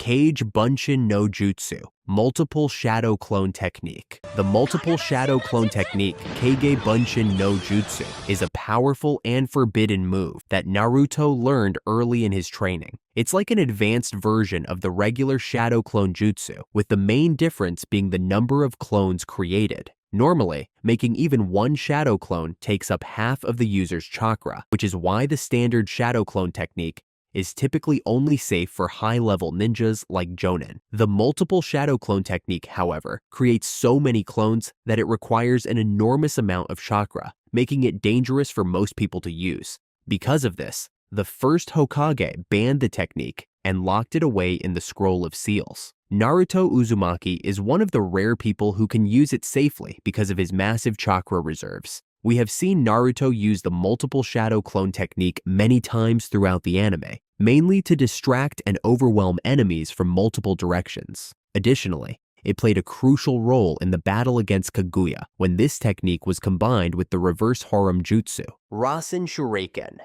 Kage Bunshin no Jutsu, Multiple Shadow Clone Technique. The Multiple Shadow Clone Technique, Kage Bunshin no Jutsu, is a powerful and forbidden move that Naruto learned early in his training. It's like an advanced version of the regular Shadow Clone Jutsu, with the main difference being the number of clones created. Normally, making even one Shadow Clone takes up half of the user's chakra, which is why the standard Shadow Clone technique is typically only safe for high-level ninjas like Jōnin. The multiple Shadow Clone technique, however, creates so many clones that it requires an enormous amount of chakra, making it dangerous for most people to use. Because of this, the First Hokage banned the technique and locked it away in the Scroll of Seals. Naruto Uzumaki is one of the rare people who can use it safely because of his massive chakra reserves. We have seen Naruto use the multiple Shadow Clone technique many times throughout the anime, mainly to distract and overwhelm enemies from multiple directions. Additionally, it played a crucial role in the battle against Kaguya when this technique was combined with the reverse harem jutsu. Rasen Shuriken.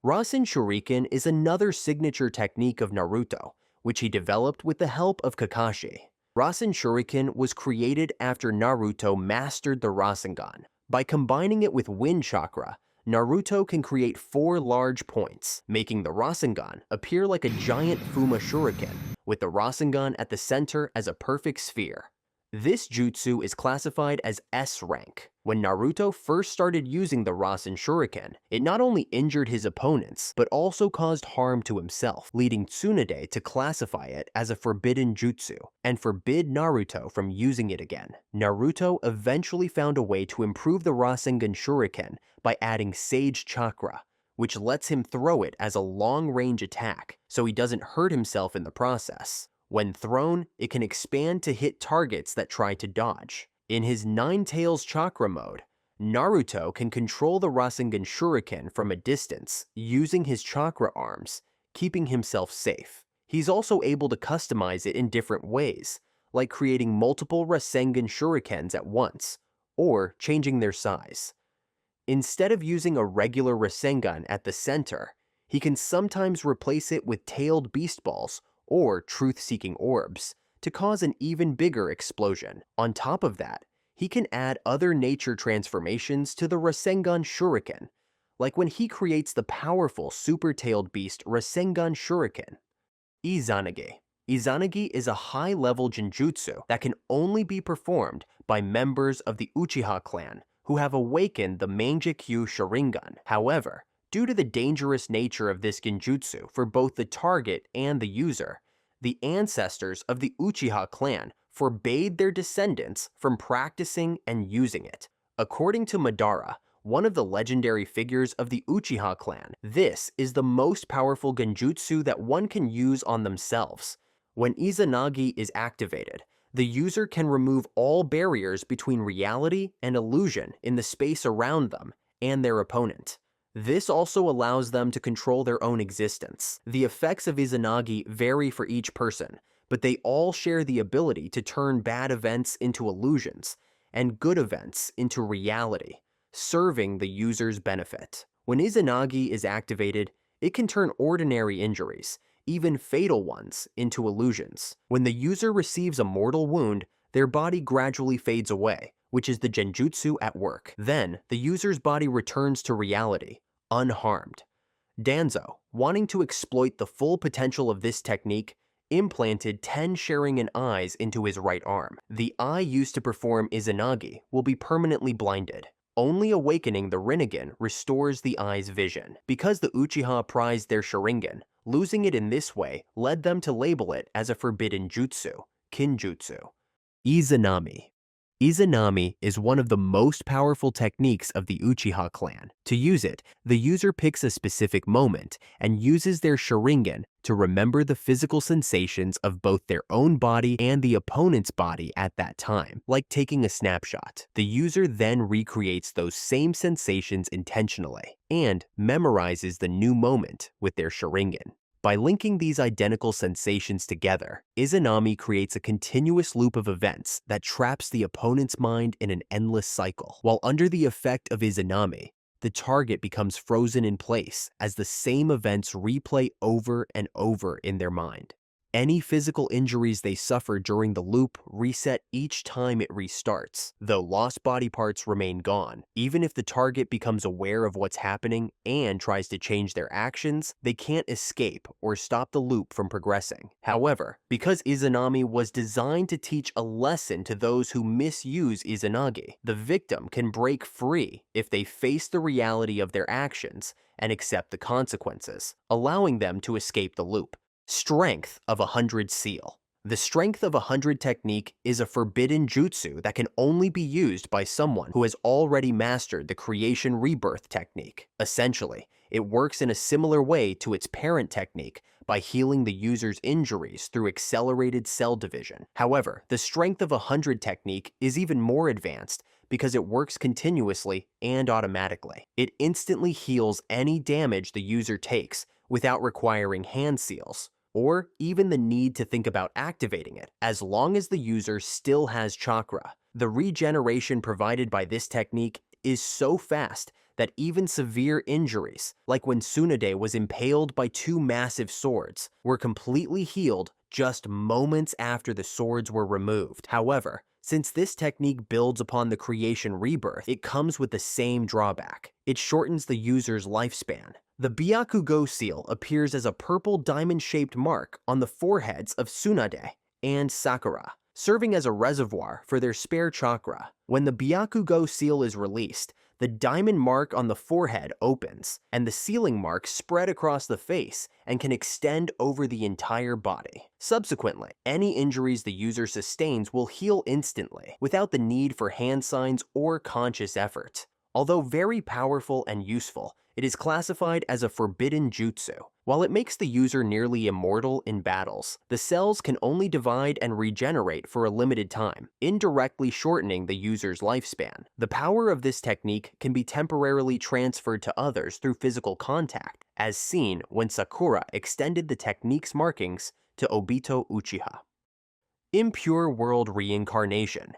Rasen Shuriken is another signature technique of Naruto, which he developed with the help of Kakashi. Rasen Shuriken was created after Naruto mastered the Rasengan. By combining it with wind chakra, Naruto can create 4 large points, making the Rasengan appear like a giant Fuma Shuriken, with the Rasengan at the center as a perfect sphere. This jutsu is classified as S rank. When Naruto first started using the Rasen Shuriken, it not only injured his opponents, but also caused harm to himself, leading Tsunade to classify it as a forbidden jutsu, and forbid Naruto from using it again. Naruto eventually found a way to improve the Rasengan Shuriken by adding Sage Chakra, which lets him throw it as a long-range attack, so he doesn't hurt himself in the process. When thrown, it can expand to hit targets that try to dodge. In his Nine Tails Chakra mode, Naruto can control the Rasengan Shuriken from a distance using his chakra arms, keeping himself safe. He's also able to customize it in different ways, like creating multiple Rasengan Shurikens at once, or changing their size. Instead of using a regular Rasengan at the center, he can sometimes replace it with tailed beast balls or truth-seeking orbs to cause an even bigger explosion. On top of that, he can add other nature transformations to the Rasengan Shuriken, like when he creates the powerful super-tailed beast Rasengan Shuriken. Izanagi. Izanagi is a high-level genjutsu that can only be performed by members of the Uchiha clan who have awakened the Mangekyu Sharingan. However, due to the dangerous nature of this genjutsu for both the target and the user, the ancestors of the Uchiha clan forbade their descendants from practicing and using it. According to Madara, one of the legendary figures of the Uchiha clan, this is the most powerful genjutsu that one can use on themselves. When Izanagi is activated, the user can remove all barriers between reality and illusion in the space around them and their opponent. This also allows them to control their own existence. The effects of Izanagi vary for each person, but they all share the ability to turn bad events into illusions and good events into reality, serving the user's benefit. When Izanagi is activated, it can turn ordinary injuries, even fatal ones, into illusions. When the user receives a mortal wound, their body gradually fades away, which is the genjutsu at work. Then, the user's body returns to reality, unharmed. Danzo, wanting to exploit the full potential of this technique, implanted 10 Sharingan eyes into his right arm. The eye used to perform Izanagi will be permanently blinded. Only awakening the Rinnegan restores the eye's vision. Because the Uchiha prized their Sharingan, losing it in this way led them to label it as a forbidden jutsu, Kinjutsu. Izanami. Izanami is one of the most powerful techniques of the Uchiha clan. To use it, the user picks a specific moment and uses their Sharingan to remember the physical sensations of both their own body and the opponent's body at that time, like taking a snapshot. The user then recreates those same sensations intentionally and memorizes the new moment with their Sharingan. By linking these identical sensations together, Izanami creates a continuous loop of events that traps the opponent's mind in an endless cycle. While under the effect of Izanami, the target becomes frozen in place as the same events replay over and over in their mind. Any physical injuries they suffer during the loop reset each time it restarts, though lost body parts remain gone. Even if the target becomes aware of what's happening and tries to change their actions, they can't escape or stop the loop from progressing. However, because Izanami was designed to teach a lesson to those who misuse Izanagi, the victim can break free if they face the reality of their actions and accept the consequences, allowing them to escape the loop. Strength of 100 Seal. The Strength of 100 technique is a forbidden jutsu that can only be used by someone who has already mastered the Creation Rebirth technique. Essentially, it works in a similar way to its parent technique by healing the user's injuries through accelerated cell division. However, the Strength of 100 technique is even more advanced because it works continuously and automatically. It instantly heals any damage the user takes without requiring hand seals, or even the need to think about activating it, as long as the user still has chakra. The regeneration provided by this technique is so fast that even severe injuries, like when Tsunade was impaled by 2 massive swords, were completely healed just moments after the swords were removed. However, since this technique builds upon the Creation Rebirth, it comes with the same drawback. It shortens the user's lifespan. The Byakugo seal appears as a purple diamond-shaped mark on the foreheads of Tsunade and Sakura, serving as a reservoir for their spare chakra. When the Byakugo seal is released, the diamond mark on the forehead opens, and the sealing marks spread across the face and can extend over the entire body. Subsequently, any injuries the user sustains will heal instantly, without the need for hand signs or conscious effort. Although very powerful and useful, it is classified as a forbidden jutsu. While it makes the user nearly immortal in battles, the cells can only divide and regenerate for a limited time, indirectly shortening the user's lifespan. The power of this technique can be temporarily transferred to others through physical contact, as seen when Sakura extended the technique's markings to Obito Uchiha. Impure World Reincarnation,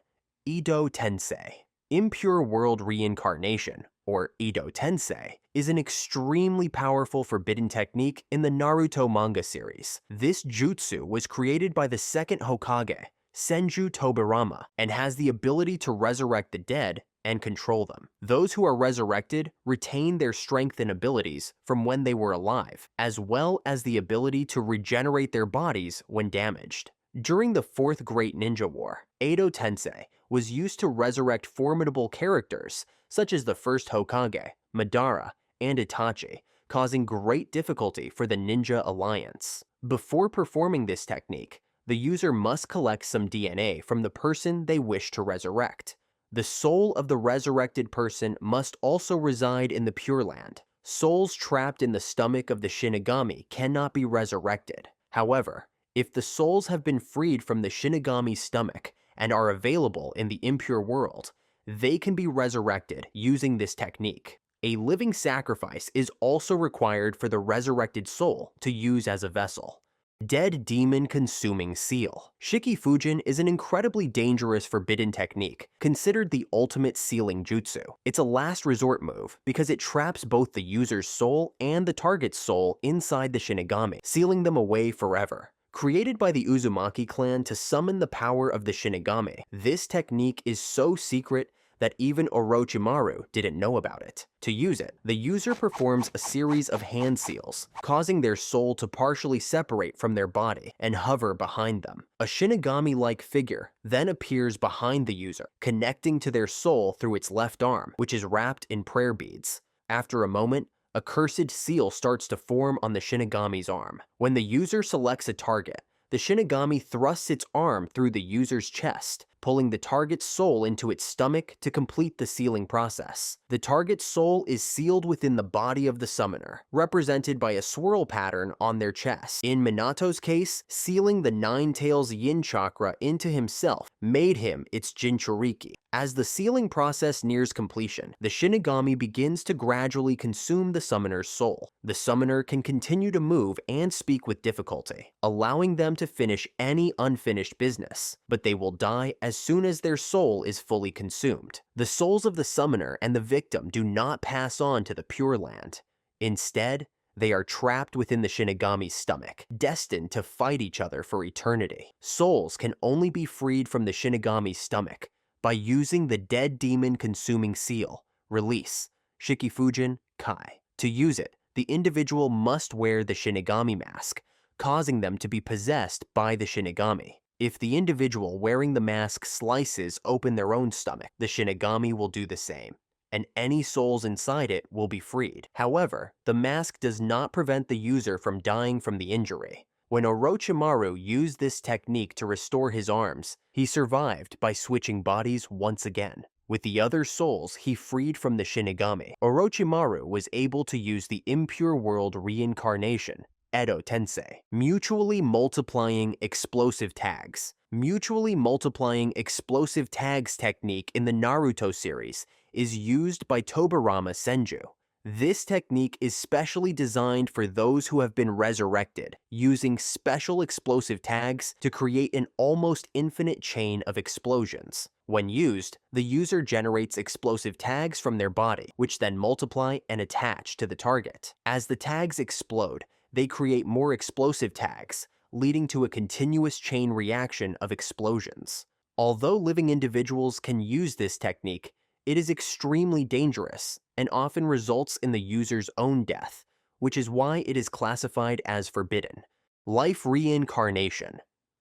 Edo Tensei. Impure World Reincarnation, or Edo Tensei, is an extremely powerful forbidden technique in the Naruto manga series. This jutsu was created by the second Hokage, Senju Tobirama, and has the ability to resurrect the dead and control them. Those who are resurrected retain their strength and abilities from when they were alive, as well as the ability to regenerate their bodies when damaged. During the Fourth Great Ninja War, Edo Tensei was used to resurrect formidable characters such as the First Hokage, Madara, and Itachi, causing great difficulty for the Ninja Alliance. Before performing this technique, the user must collect some DNA from the person they wish to resurrect. The soul of the resurrected person must also reside in the Pure Land. Souls trapped in the stomach of the Shinigami cannot be resurrected. However, if the souls have been freed from the Shinigami's stomach and are available in the impure world, they can be resurrected using this technique. A living sacrifice is also required for the resurrected soul to use as a vessel. Dead Demon Consuming Seal. Shikifujin is an incredibly dangerous forbidden technique, considered the ultimate sealing jutsu. It's a last resort move because it traps both the user's soul and the target's soul inside the Shinigami, sealing them away forever. Created by the Uzumaki clan to summon the power of the Shinigami, this technique is so secret that even Orochimaru didn't know about it. To use it, the user performs a series of hand seals, causing their soul to partially separate from their body and hover behind them. A Shinigami-like figure then appears behind the user, connecting to their soul through its left arm, which is wrapped in prayer beads. After a moment, a cursed seal starts to form on the Shinigami's arm. When the user selects a target, the Shinigami thrusts its arm through the user's chest, pulling the target's soul into its stomach to complete the sealing process. The target's soul is sealed within the body of the summoner, represented by a swirl pattern on their chest. In Minato's case, sealing the Nine Tails Yin chakra into himself made him its Jinchuriki. As the sealing process nears completion, the Shinigami begins to gradually consume the summoner's soul. The summoner can continue to move and speak with difficulty, allowing them to finish any unfinished business, but they will die as soon as their soul is fully consumed. The souls of the summoner and the victim do not pass on to the Pure Land. Instead, They are trapped within the Shinigami's stomach, destined to fight each other for eternity. Souls can only be freed from the Shinigami's stomach by using the dead demon consuming seal, release, Shikifujin Kai. To use it, the individual must wear the Shinigami mask, causing them to be possessed by the Shinigami. If the individual wearing the mask slices open their own stomach, the Shinigami will do the same, and any souls inside it will be freed. However, the mask does not prevent the user from dying from the injury. When Orochimaru used this technique to restore his arms, he survived by switching bodies once again. With the other souls he freed from the Shinigami, Orochimaru was able to use the impure world reincarnation, Edo Tensei, mutually multiplying explosive tags. Mutually multiplying explosive tags technique in the Naruto series is used by Tobirama Senju. This technique is specially designed for those who have been resurrected, using special explosive tags to create an almost infinite chain of explosions. When used, the user generates explosive tags from their body, which then multiply and attach to the target. As the tags explode, they create more explosive tags, leading to a continuous chain reaction of explosions. Although living individuals can use this technique, it is extremely dangerous and often results in the user's own death, which is why it is classified as forbidden. Life reincarnation.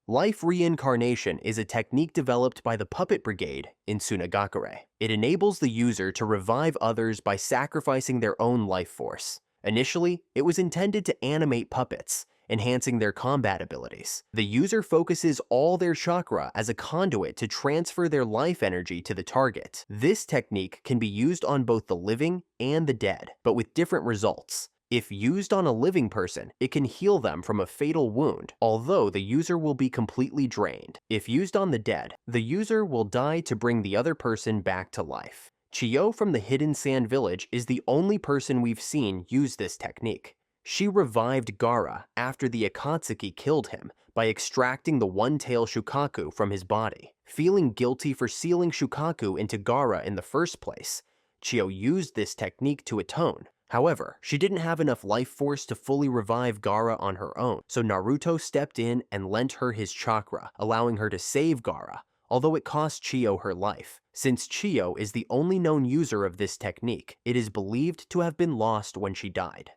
Life reincarnation is a technique developed by the Puppet Brigade in Tsunagakure. It enables the user to revive others by sacrificing their own life force. Initially, it was intended to animate puppets, enhancing their combat abilities. The user focuses all their chakra as a conduit to transfer their life energy to the target. This technique can be used on both the living and the dead, but with different results. If used on a living person, it can heal them from a fatal wound, although the user will be completely drained. If used on the dead, the user will die to bring the other person back to life. Chiyo from the Hidden Sand Village is the only person we've seen use this technique. She revived Gaara after the Akatsuki killed him by extracting the one-tail Shukaku from his body. Feeling guilty for sealing Shukaku into Gaara in the first place, Chiyo used this technique to atone. However, she didn't have enough life force to fully revive Gaara on her own, so Naruto stepped in and lent her his chakra, allowing her to save Gaara, although it cost Chiyo her life. Since Chiyo is the only known user of this technique, it is believed to have been lost when she died.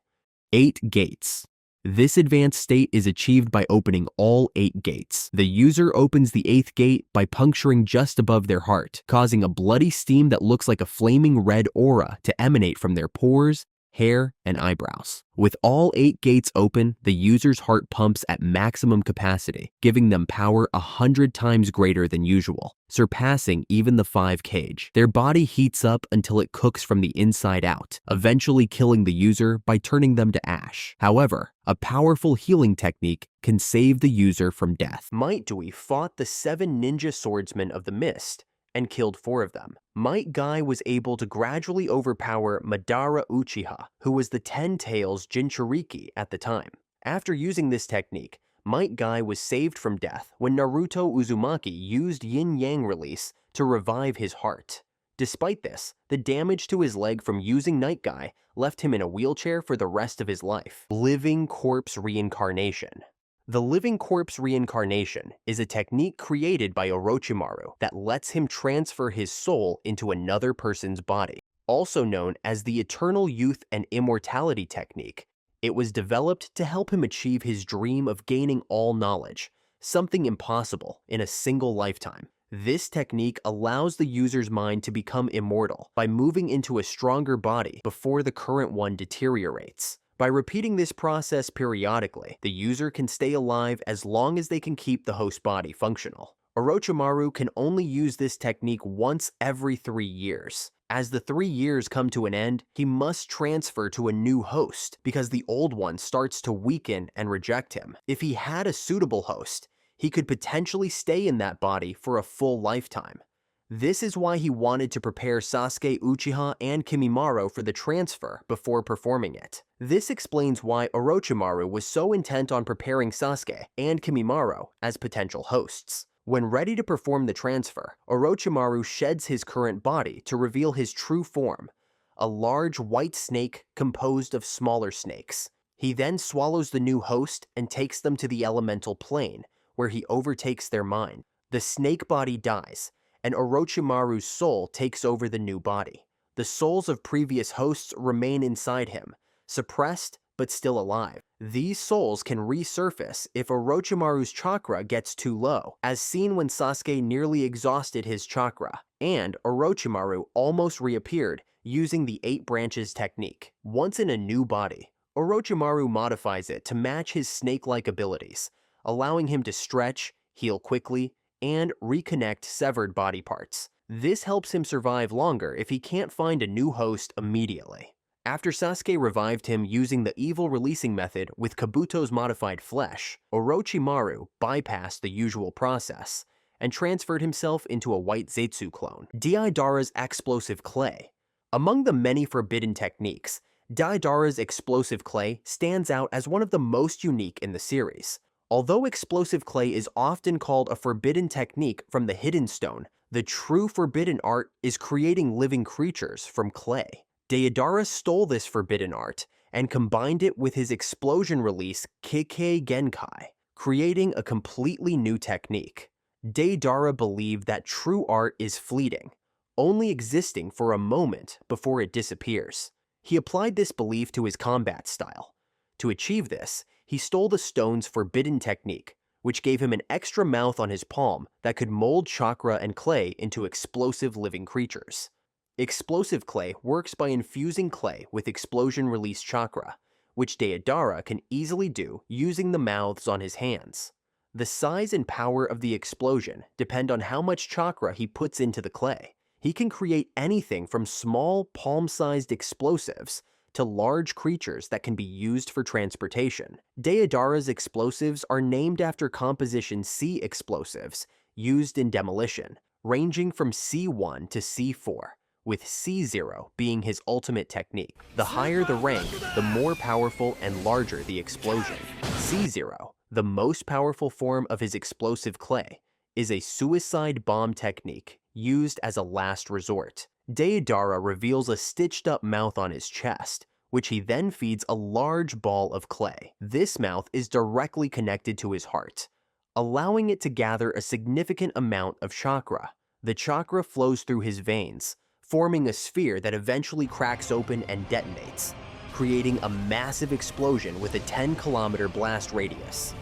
8 gates. This advanced state is achieved by opening all 8 gates. The user opens the 8th gate by puncturing just above their heart, causing a bloody steam that looks like a flaming red aura to emanate from their pores, hair, and eyebrows. With all 8 gates open, the user's heart pumps at maximum capacity, giving them power 100 times greater than usual, surpassing even the 5 Kage. Their body heats up until it cooks from the inside out, eventually killing the user by turning them to ash. However, a powerful healing technique can save the user from death. Might Doi fought the 7 ninja swordsmen of the mist and killed 4 of them. Might Guy was able to gradually overpower Madara Uchiha, who was the 10 Tails Jinchuriki at the time. After using this technique, Might Guy was saved from death when Naruto Uzumaki used Yin-Yang release to revive his heart. Despite this, the damage to his leg from using Night Guy left him in a wheelchair for the rest of his life. Living corpse reincarnation. The living corpse reincarnation is a technique created by Orochimaru that lets him transfer his soul into another person's body. Also known as the eternal youth and immortality technique, it was developed to help him achieve his dream of gaining all knowledge, something impossible in a single lifetime. This technique allows the user's mind to become immortal by moving into a stronger body before the current one deteriorates. By repeating this process periodically, the user can stay alive as long as they can keep the host body functional. Orochimaru can only use this technique once every 3 years. As the 3 years come to an end, he must transfer to a new host because the old one starts to weaken and reject him. If he had a suitable host, he could potentially stay in that body for a full lifetime. This is why he wanted to prepare Sasuke Uchiha and Kimimaro for the transfer before performing it. This explains why Orochimaru was so intent on preparing Sasuke and Kimimaro as potential hosts. When ready to perform the transfer, Orochimaru sheds his current body to reveal his true form, a large white snake composed of smaller snakes. He then swallows the new host and takes them to the elemental plane, where he overtakes their mind. The snake body dies, and Orochimaru's soul takes over the new body. The souls of previous hosts remain inside him, suppressed but still alive. These souls can resurface if Orochimaru's chakra gets too low, as seen when Sasuke nearly exhausted his chakra, and Orochimaru almost reappeared using the 8 branches technique. Once in a new body, Orochimaru modifies it to match his snake-like abilities, allowing him to stretch, heal quickly, and reconnect severed body parts. This helps him survive longer if he can't find a new host immediately. After Sasuke revived him using the evil releasing method with Kabuto's modified flesh, Orochimaru bypassed the usual process and transferred himself into a white Zetsu clone. Deidara's explosive clay. Among the many forbidden techniques, Deidara's explosive clay stands out as one of the most unique in the series. Although explosive clay is often called a forbidden technique from the hidden stone, the true forbidden art is creating living creatures from clay. Deidara stole this forbidden art and combined it with his explosion release Kekkei Genkai, creating a completely new technique. Deidara believed that true art is fleeting, only existing for a moment before it disappears. He applied this belief to his combat style. To achieve this, he stole the stone's forbidden technique, which gave him an extra mouth on his palm that could mold chakra and clay into explosive living creatures. Explosive clay works by infusing clay with explosion release chakra, which Deidara can easily do using the mouths on his hands. The size and power of the explosion depend on how much chakra he puts into the clay. He can create anything from small, palm-sized explosives to large creatures that can be used for transportation. Deidara's explosives are named after composition C explosives used in demolition, ranging from C1 to C4, with C0 being his ultimate technique. The higher the rank, the more powerful and larger the explosion. C0, the most powerful form of his explosive clay, is a suicide bomb technique used as a last resort. Deidara reveals a stitched-up mouth on his chest, which he then feeds a large ball of clay. This mouth is directly connected to his heart, allowing it to gather a significant amount of chakra. The chakra flows through his veins, forming a sphere that eventually cracks open and detonates, creating a massive explosion with a 10-kilometer blast radius.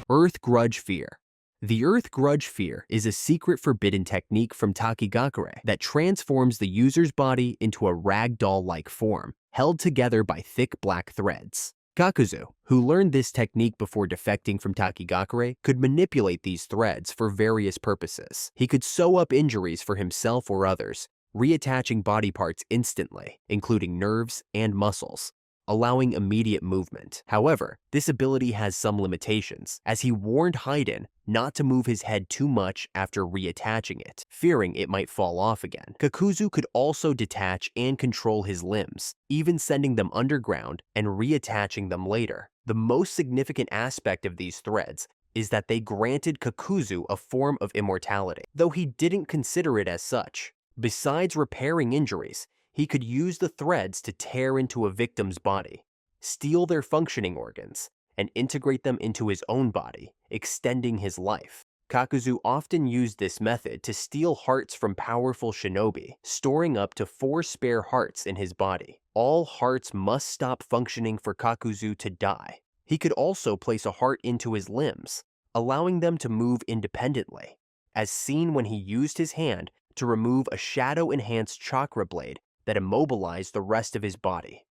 Earth Grudge Fear. The Earth Grudge Fear is a secret forbidden technique from Takigakure that transforms the user's body into a ragdoll-like form, held together by thick black threads. Kakuzu, who learned this technique before defecting from Takigakure, could manipulate these threads for various purposes. He could sew up injuries for himself or others, reattaching body parts instantly, including nerves and muscles, allowing immediate movement. However, this ability has some limitations, as he warned Haiden not to move his head too much after reattaching it, fearing it might fall off again. Kakuzu could also detach and control his limbs, even sending them underground and reattaching them later. The most significant aspect of these threads is that they granted Kakuzu a form of immortality, though he didn't consider it as such. Besides repairing injuries, he could use the threads to tear into a victim's body, steal their functioning organs, and integrate them into his own body, extending his life. Kakuzu often used this method to steal hearts from powerful shinobi, storing up to 4 spare hearts in his body. All hearts must stop functioning for Kakuzu to die. He could also place a heart into his limbs, allowing them to move independently, as seen when he used his hand to remove a shadow-enhanced chakra blade that immobilized the rest of his body.